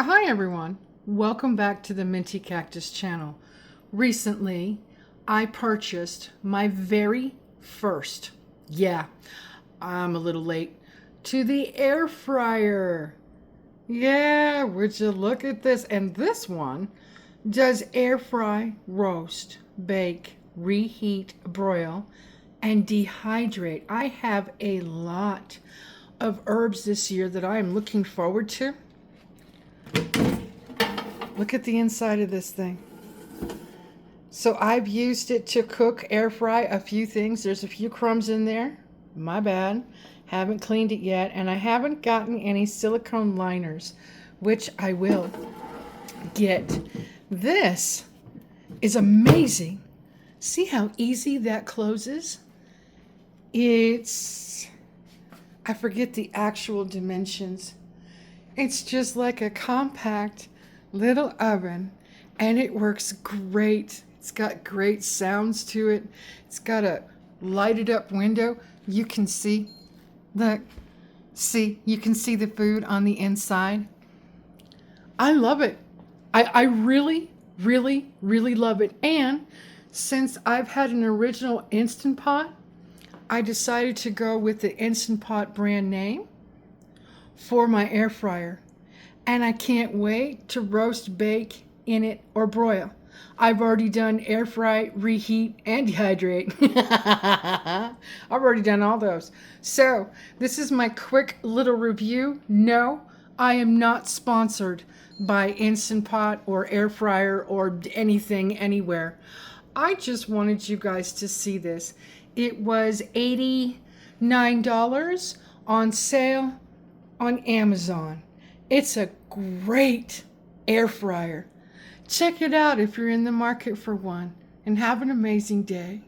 Hi everyone, welcome back to the Minty Cactus channel. Recently, I purchased my very first, I'm a little late, to the air fryer. Yeah, would you look at this? And this one does air fry, roast, bake, reheat, broil, and dehydrate. I have a lot of herbs this year that I am looking forward to. Look at the inside of this thing. So I've used it to cook, air fry a few things. There's a few crumbs in there. My bad. Haven't cleaned it yet. And I haven't gotten any silicone liners, which I will get. This is amazing. See how easy that closes? I forget the actual dimensions. It's just like a compact little oven, and it works great. It's got great sounds to it. It's got a lighted up window. You can see, look, you can see the food on the inside. I love it. I really, really, really love it. And since I've had an original Instant Pot, I decided to go with the Instant Pot brand name for my air fryer. And I can't wait to roast, bake in it, or broil. I've already done air fry, reheat, and dehydrate. I've already done all those. So this is my quick little review. No, I am not sponsored by Instant Pot or air fryer or anything anywhere. I just wanted you guys to see this. It was $89 on sale on Amazon. It's a great air fryer. Check it out if you're in the market for one, and have an amazing day.